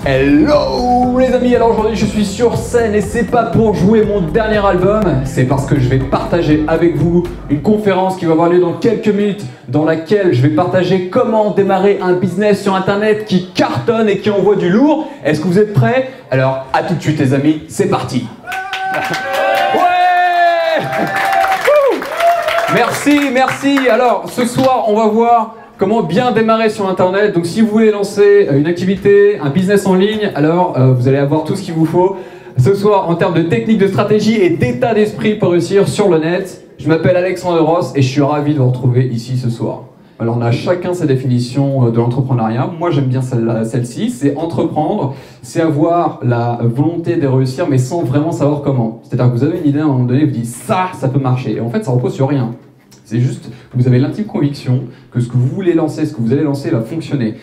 Hello les amis, alors aujourd'hui je suis sur scène et c'est pas pour jouer mon dernier album, c'est parce que je vais partager avec vous une conférence qui va avoir lieu dans quelques minutes, dans laquelle je vais partager comment démarrer un business sur internet qui cartonne et qui envoie du lourd. Est-ce que vous êtes prêts? Alors à tout de suite les amis, c'est parti. Ouais. Merci. Alors ce soir on va voir comment bien démarrer sur internet. Donc si vous voulez lancer une activité, un business en ligne, alors vous allez avoir tout ce qu'il vous faut ce soir en termes de technique, de stratégie et d'état d'esprit pour réussir sur le net. Je m'appelle Alexandre Ross et je suis ravi de vous retrouver ici ce soir. Alors on a chacun sa définition de l'entrepreneuriat. Moi j'aime bien celle-ci, c'est entreprendre, c'est avoir la volonté de réussir mais sans vraiment savoir comment. C'est-à-dire que vous avez une idée à un moment donné, vous dites ça peut marcher. Et en fait ça repose sur rien. C'est juste, vous avez l'intime conviction que ce que vous voulez lancer, ce que vous allez lancer va fonctionner.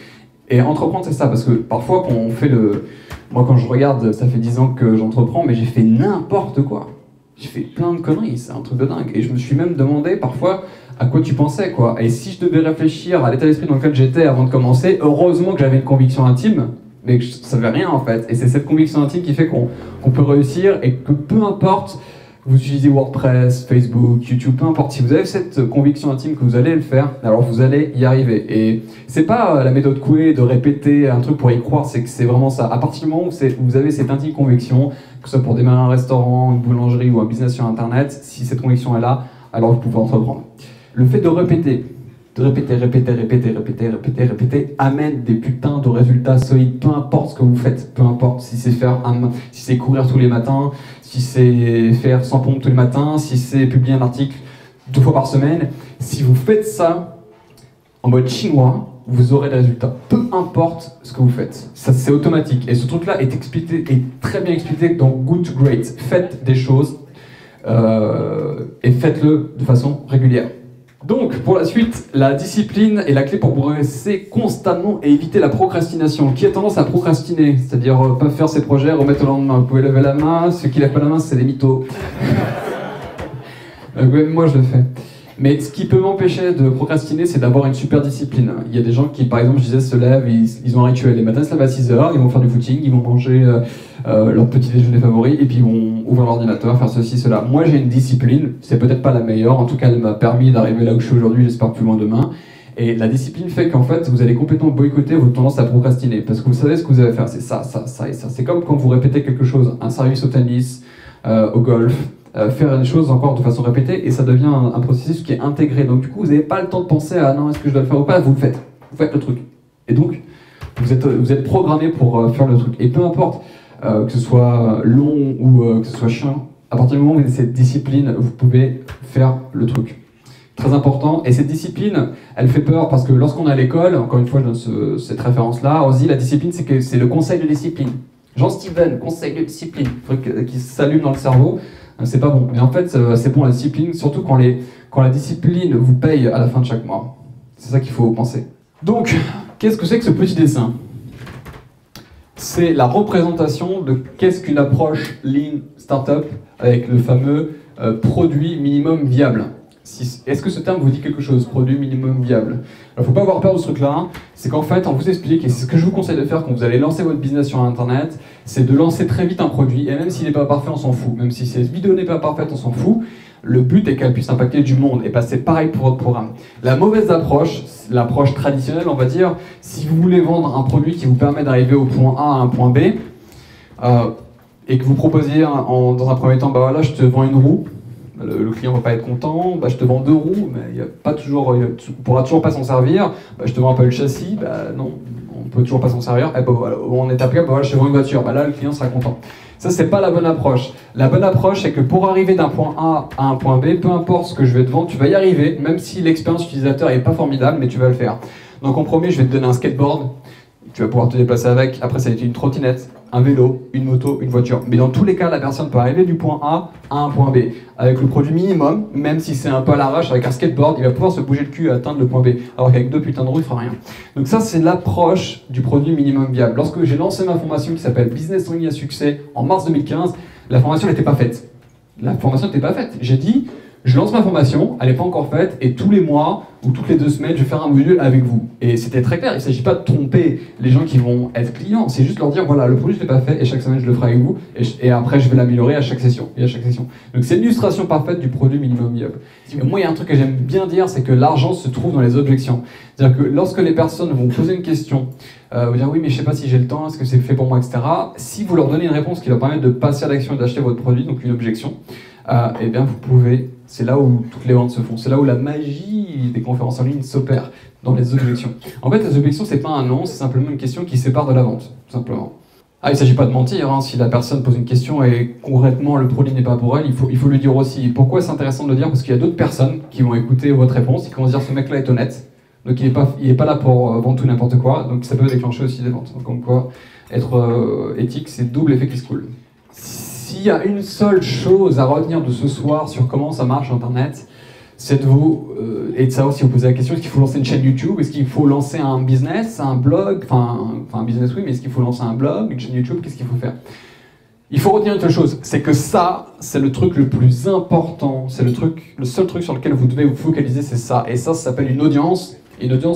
Et entreprendre, c'est ça, parce que parfois quand on fait le... Moi quand je regarde, ça fait 10 ans que j'entreprends, mais j'ai fait n'importe quoi. J'ai fait plein de conneries, c'est un truc de dingue. Et je me suis même demandé parfois à quoi tu pensais, quoi. Et si je devais réfléchir à l'état d'esprit dans lequel j'étais avant de commencer, heureusement que j'avais une conviction intime, mais que je ne savais rien en fait. Et c'est cette conviction intime qui fait qu'on peut réussir et que peu importe... Vous utilisez WordPress, Facebook, YouTube, peu importe. Si vous avez cette conviction intime que vous allez le faire, alors vous allez y arriver. Et c'est pas la méthode Coué de répéter un truc pour y croire, c'est que c'est vraiment ça. À partir du moment où vous avez cette intime conviction, que ce soit pour démarrer un restaurant, une boulangerie ou un business sur Internet, si cette conviction est là, alors vous pouvez entreprendre. Le fait de répéter, répéter, amène des putains de résultats solides, peu importe ce que vous faites, peu importe si c'est courir tous les matins, si c'est faire 100 pompes tous les matins, si c'est publier un article 2 fois par semaine. Si vous faites ça en mode chinois, vous aurez des résultats. Peu importe ce que vous faites. Ça, c'est automatique. Et ce truc-là est très bien expliqué dans Good to Great. Faites des choses et faites-le de façon régulière. Donc, pour la suite, la discipline est la clé pour progresser constamment et éviter la procrastination. Qui a tendance à procrastiner, c'est-à-dire pas faire ses projets, remettre au lendemain. Vous pouvez lever la main, ceux qui lèvent pas la main, c'est des mythos. Moi, je le fais. Mais ce qui peut m'empêcher de procrastiner, c'est d'avoir une super discipline. Il y a des gens qui, par exemple, je disais, se lèvent, ils ont un rituel. Les matins, ils se lèvent à 6h, ils vont faire du footing, ils vont manger leur petit déjeuner favori, et puis ils vont ouvrir l'ordinateur, faire ceci, cela. Moi, j'ai une discipline, c'est peut-être pas la meilleure, en tout cas, elle m'a permis d'arriver là où je suis aujourd'hui, j'espère plus loin demain. Et la discipline fait qu'en fait, vous allez complètement boycotter votre tendance à procrastiner, parce que vous savez ce que vous allez faire, c'est ça et ça. C'est comme quand vous répétez quelque chose, un service au tennis, au golf, faire des choses encore de façon répétée et ça devient un processus qui est intégré. Donc du coup, vous n'avez pas le temps de penser à non, est-ce que je dois le faire ou pas, vous le faites. Vous faites le truc. Et donc, vous êtes programmé pour faire le truc. Et peu importe que ce soit long ou que ce soit chiant, à partir du moment où vous avez cette discipline, vous pouvez faire le truc. Très important. Et cette discipline, elle fait peur parce que lorsqu'on est à l'école, encore une fois, je donne cette référence-là, on se dit la discipline, c'est le conseil de discipline. Jean Steven, conseil de discipline, truc qui s'allume dans le cerveau. C'est pas bon, mais en fait c'est bon la discipline, surtout quand la discipline vous paye à la fin de chaque mois. C'est ça qu'il faut penser. Donc, qu'est-ce que c'est que ce petit dessin? C'est la représentation de qu'est-ce qu'une approche Lean Startup avec le fameux produit minimum viable. Est-ce que ce terme vous dit quelque chose, produit minimum viable? Alors, faut pas avoir peur de ce truc-là, c'est qu'en fait, on vous explique, et c'est ce que je vous conseille de faire quand vous allez lancer votre business sur Internet, c'est de lancer très vite un produit, et même s'il n'est pas parfait, on s'en fout. Même si cette vidéo n'est pas parfaite, on s'en fout. Le but est qu'elle puisse impacter du monde, et c'est pareil pour votre programme. La mauvaise approche, l'approche traditionnelle, on va dire, si vous voulez vendre un produit qui vous permet d'arriver au point A à un point B, et que vous proposiez dans un premier temps, bah voilà, je te vends une roue, le client va pas être content, bah, je te vends 2 roues, mais tu ne pourras toujours pas s'en servir, bah, je te vends pas le châssis, bah non, on peut toujours pas s'en servir, et bah, voilà, on est appelé, bah, voilà, je te vends une voiture, bah, là le client sera content. Ça c'est pas la bonne approche. La bonne approche c'est que pour arriver d'un point A à un point B, peu importe ce que je vais te vendre, tu vas y arriver, même si l'expérience utilisateur est pas formidable, mais tu vas le faire. Donc en premier, je vais te donner un skateboard, tu vas pouvoir te déplacer avec, après ça va être une trottinette, un vélo, une moto, une voiture. Mais dans tous les cas, la personne peut arriver du point A à un point B. Avec le produit minimum, même si c'est un peu à l'arrache, avec un skateboard, il va pouvoir se bouger le cul et atteindre le point B. Alors qu'avec 2 putains de roues, il fera rien. Donc ça, c'est l'approche du produit minimum viable. Lorsque j'ai lancé ma formation qui s'appelle Business en ligne à succès en mars 2015, la formation n'était pas faite. La formation n'était pas faite. J'ai dit, je lance ma formation, elle n'est pas encore faite, et tous les mois, ou toutes les 2 semaines, je vais faire un module avec vous. Et c'était très clair, il ne s'agit pas de tromper les gens qui vont être clients, c'est juste leur dire, voilà, le produit je ne l'ai pas fait, et chaque semaine je le ferai avec vous, et après je vais l'améliorer à chaque session. Donc c'est l'illustration parfaite du produit minimum viable. Et moi, il y a un truc que j'aime bien dire, c'est que l'argent se trouve dans les objections. C'est-à-dire que lorsque les personnes vont poser une question, vous dire oui mais je sais pas si j'ai le temps, est-ce que c'est fait pour moi, etc. Si vous leur donnez une réponse qui leur permet de passer à l'action et d'acheter votre produit, donc une objection, eh bien vous pouvez, c'est là où toutes les ventes se font, c'est là où la magie des conférences en ligne s'opère, dans les objections. En fait les objections c'est pas un non, c'est simplement une question qui sépare de la vente, tout simplement. Ah, il ne s'agit pas de mentir, hein. Si la personne pose une question et concrètement le produit n'est pas pour elle, il faut lui dire aussi. Pourquoi c'est intéressant de le dire? Parce qu'il y a d'autres personnes qui vont écouter votre réponse et qui vont se dire ce mec-là est honnête, donc il est pas là pour vendre tout n'importe quoi, donc ça peut déclencher aussi des ventes. Donc comme quoi, être éthique, c'est double effet qui se coule. S'il y a une seule chose à retenir de ce soir sur comment ça marche Internet, c'est de vous, et de savoir si vous posez la question, est-ce qu'il faut lancer une chaîne YouTube, est-ce qu'il faut lancer un business, un blog, enfin un business oui, mais est-ce qu'il faut lancer un blog, une chaîne YouTube, qu'est-ce qu'il faut faire? Il faut retenir une seule chose, c'est que ça, c'est le truc le plus important, c'est le seul truc sur lequel vous devez vous focaliser, c'est ça. Et ça s'appelle une audience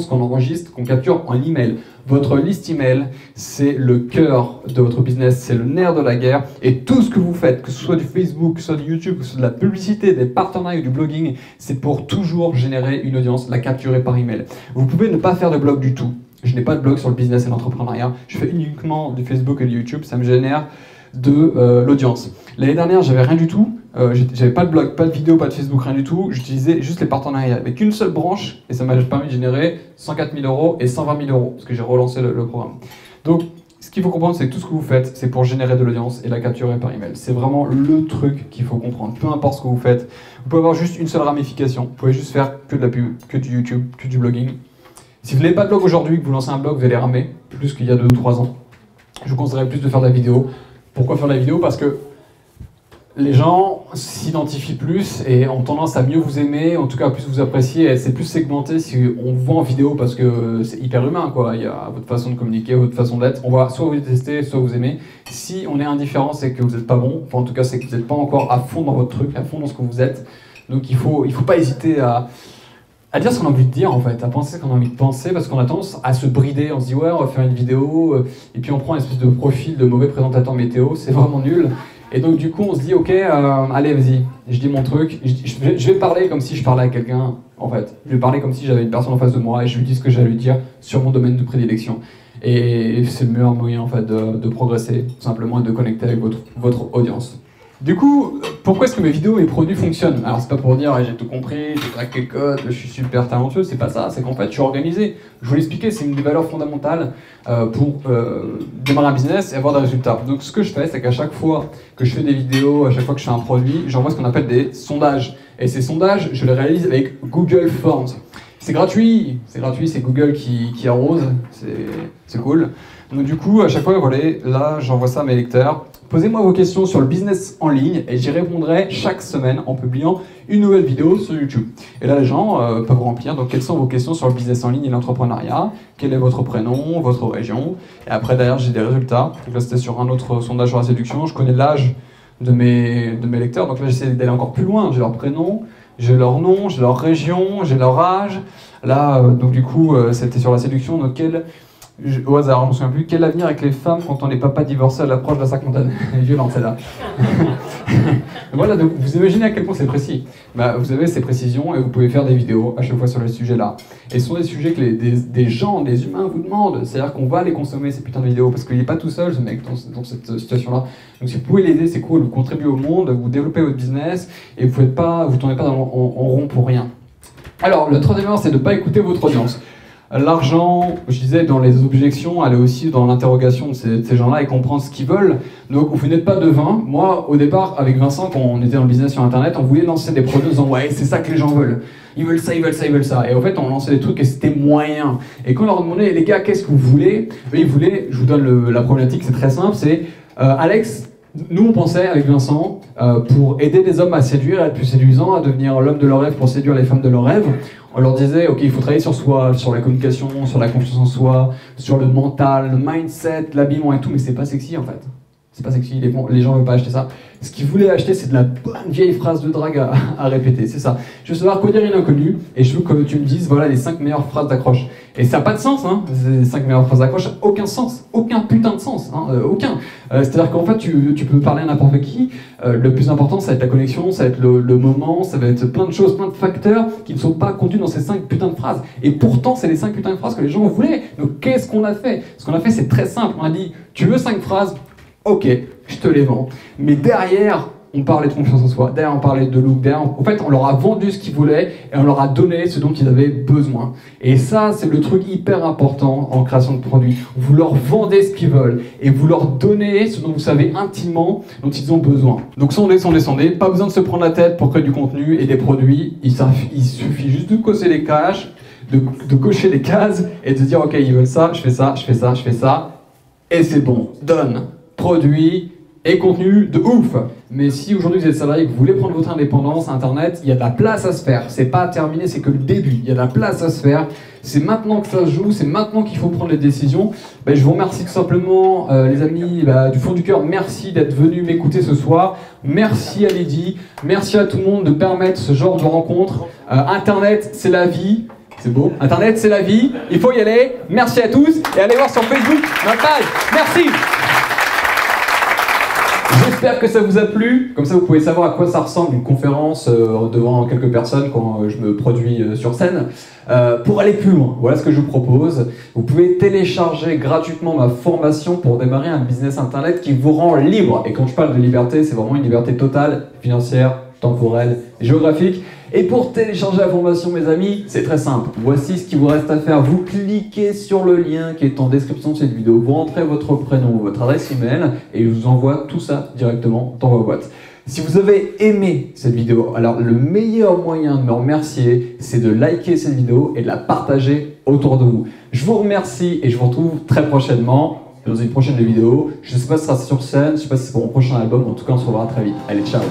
qu'on enregistre, qu'on capture en email. Votre liste email, c'est le cœur de votre business, c'est le nerf de la guerre. Et tout ce que vous faites, que ce soit du Facebook, que ce soit du YouTube, que ce soit de la publicité, des partenariats ou du blogging, c'est pour toujours générer une audience, la capturer par email. Vous pouvez ne pas faire de blog du tout. Je n'ai pas de blog sur le business et l'entrepreneuriat. Je fais uniquement du Facebook et du YouTube. Ça me génère de l'audience. L'année dernière, j'avais rien du tout. J'avais pas de blog, pas de vidéo, pas de Facebook, rien du tout. J'utilisais juste les partenariats avec une seule branche et ça m'a permis de générer 104 000 € et 120 000 € parce que j'ai relancé le programme. Donc, ce qu'il faut comprendre, c'est que tout ce que vous faites, c'est pour générer de l'audience et la capturer par email. C'est vraiment le truc qu'il faut comprendre. Peu importe ce que vous faites, vous pouvez avoir juste une seule ramification. Vous pouvez juste faire que de la pub, que du YouTube, que du blogging. Si vous n'avez pas de blog aujourd'hui, que vous lancez un blog, vous allez ramer plus qu'il y a 2 ou 3 ans. Je vous conseillerais plus de faire de la vidéo. Pourquoi faire de la vidéo? Parce que les gens s'identifient plus et ont tendance à mieux vous aimer, en tout cas à plus vous apprécier, et c'est plus segmenté si on vous voit en vidéo parce que c'est hyper humain, quoi. Il y a votre façon de communiquer, votre façon d'être, on va soit vous détester, soit vous aimer. Si on est indifférent, c'est que vous n'êtes pas bon, enfin en tout cas c'est que vous n'êtes pas encore à fond dans votre truc, à fond dans ce que vous êtes. Donc il faut pas hésiter à dire ce qu'on a envie de dire en fait, à penser ce qu'on a envie de penser, parce qu'on a tendance à se brider, on se dit ouais on va faire une vidéo, et puis on prend une espèce de profil de mauvais présentateur météo, c'est vraiment nul. Et donc du coup on se dit ok, allez vas-y, je dis mon truc, je vais parler comme si je parlais à quelqu'un en fait. Je vais parler comme si j'avais une personne en face de moi et je lui dis ce que j'ai à lui dire sur mon domaine de prédilection. Et c'est le meilleur moyen en fait de progresser, tout simplement, et de connecter avec votre audience. Du coup, pourquoi est-ce que mes vidéos et produits fonctionnent? Alors c'est pas pour dire j'ai tout compris, j'ai craqué le code, je suis super talentueux, c'est pas ça, c'est qu'en fait je suis organisé. Je vous l'expliquais, c'est une des valeurs fondamentales pour démarrer un business et avoir des résultats. Donc ce que je fais, c'est qu'à chaque fois que je fais des vidéos, à chaque fois que je fais un produit, j'envoie ce qu'on appelle des sondages. Et ces sondages, je les réalise avec Google Forms. C'est gratuit, c'est Google qui arrose, c'est cool. Donc du coup, à chaque fois, voilà, là j'envoie ça à mes lecteurs. Posez-moi vos questions sur le business en ligne et j'y répondrai chaque semaine en publiant une nouvelle vidéo sur YouTube. Et là, les gens peuvent remplir. Donc, quelles sont vos questions sur le business en ligne et l'entrepreneuriat? Quel est votre prénom, votre région? Et après, derrière, j'ai des résultats. Donc là, c'était sur un autre sondage sur la séduction. Je connais l'âge de mes lecteurs. Donc là, j'essaie d'aller encore plus loin. J'ai leur prénom, j'ai leur nom, j'ai leur région, j'ai leur âge. Là, donc du coup, c'était sur la séduction. Donc, au hasard, je ne me souviens plus, quel avenir avec les femmes quand on n'est papa divorcé à l'approche de la cinquantaine? Violente celle-là. Voilà, donc vous imaginez à quel point c'est précis. Bah, vous avez ces précisions et vous pouvez faire des vidéos à chaque fois sur les sujets-là. Et ce sont des sujets que des gens, des humains vous demandent. C'est-à-dire qu'on va les consommer, ces putains de vidéos, parce qu'il n'est pas tout seul, ce mec, dans cette situation-là. Donc si vous pouvez l'aider, c'est cool, vous contribuez au monde, vous développez votre business, et vous ne tournez pas en rond pour rien. Alors, le troisième erreur, c'est de ne pas écouter votre audience. L'argent, je disais, dans les objections, elle est aussi dans l'interrogation de ces gens-là et comprendre ce qu'ils veulent. Donc, vous n'êtes pas devin. Moi, au départ, avec Vincent, quand on était dans le business sur Internet, on voulait lancer des produits en disant « Ouais, c'est ça que les gens veulent. Ils veulent ça, ils veulent ça, ils veulent ça. » Et en fait, on lançait des trucs et c'était moyen. Et quand on leur demandait « Les gars, qu'est-ce que vous voulez ?» Eux, ils voulaient, je vous donne la problématique, c'est très simple, c'est Alex, nous, on pensait, avec Vincent, pour aider les hommes à séduire, à être plus séduisants, à devenir l'homme de leur rêve pour séduire les femmes de leur rêve, on leur disait, ok, il faut travailler sur soi, sur la communication, sur la confiance en soi, sur le mental, le mindset, l'habillement et tout, mais c'est pas sexy en fait. c'est pas sexy, les gens veulent pas acheter ça. Ce qu'ils voulaient acheter, c'est de la bonne vieille phrase de drague à répéter, c'est ça. Je veux savoir quoi dire une inconnue, et je veux que tu me dises, voilà, les 5 meilleures phrases d'accroche. Et ça n'a pas de sens, hein, ces 5 meilleures phrases d'accroche, aucun sens, aucun putain de sens, hein, aucun. C'est-à-dire qu'en fait, tu peux parler à n'importe qui, le plus important, ça va être la connexion, ça va être le moment, ça va être plein de choses, plein de facteurs qui ne sont pas contenus dans ces 5 putains de phrases. Et pourtant, c'est les 5 putains de phrases que les gens voulaient. Donc qu'est-ce qu'on a fait? Ce qu'on a fait, c'est très simple, on a dit, tu veux 5 phrases? Ok, je te les vends. Mais derrière, on parlait de confiance en soi, derrière on parlait de look, derrière, en fait on leur a vendu ce qu'ils voulaient et on leur a donné ce dont ils avaient besoin. Et ça, c'est le truc hyper important en création de produits. Vous leur vendez ce qu'ils veulent et vous leur donnez ce dont vous savez intimement dont ils ont besoin. Donc sondez, pas besoin de se prendre la tête pour créer du contenu et des produits, il suffit juste de cocher les cases, de cocher les cases et de dire ok, ils veulent ça, je fais ça, je fais ça, je fais ça, et c'est bon, donne. Produit et contenu de ouf. Mais si aujourd'hui vous êtes salarié et que vous voulez prendre votre indépendance à Internet, il y a de la place à se faire. C'est pas terminé, c'est que le début. Il y a de la place à se faire. C'est maintenant que ça se joue, c'est maintenant qu'il faut prendre les décisions. Je vous remercie tout simplement, les amis, du fond du cœur. Merci d'être venus m'écouter ce soir. Merci à Lydie. Merci à tout le monde de permettre ce genre de rencontre. Internet, c'est la vie. C'est beau. Internet, c'est la vie. Il faut y aller. Merci à tous. Et allez voir sur Facebook ma page. Merci. J'espère que ça vous a plu, comme ça vous pouvez savoir à quoi ça ressemble une conférence devant quelques personnes quand je me produis sur scène. Pour aller plus loin, voilà ce que je vous propose. Vous pouvez télécharger gratuitement ma formation pour démarrer un business internet qui vous rend libre. Et quand je parle de liberté, c'est vraiment une liberté totale, financière, temporelle, géographique. Et pour télécharger la formation, mes amis, c'est très simple. Voici ce qu'il vous reste à faire. Vous cliquez sur le lien qui est en description de cette vidéo. Vous rentrez votre prénom, votre adresse email et je vous envoie tout ça directement dans vos boîtes. Si vous avez aimé cette vidéo, alors le meilleur moyen de me remercier, c'est de liker cette vidéo et de la partager autour de vous. Je vous remercie et je vous retrouve très prochainement dans une prochaine vidéo. Je ne sais pas si ce sera sur scène, je ne sais pas si c'est pour mon prochain album, en tout cas on se reverra très vite. Allez, ciao!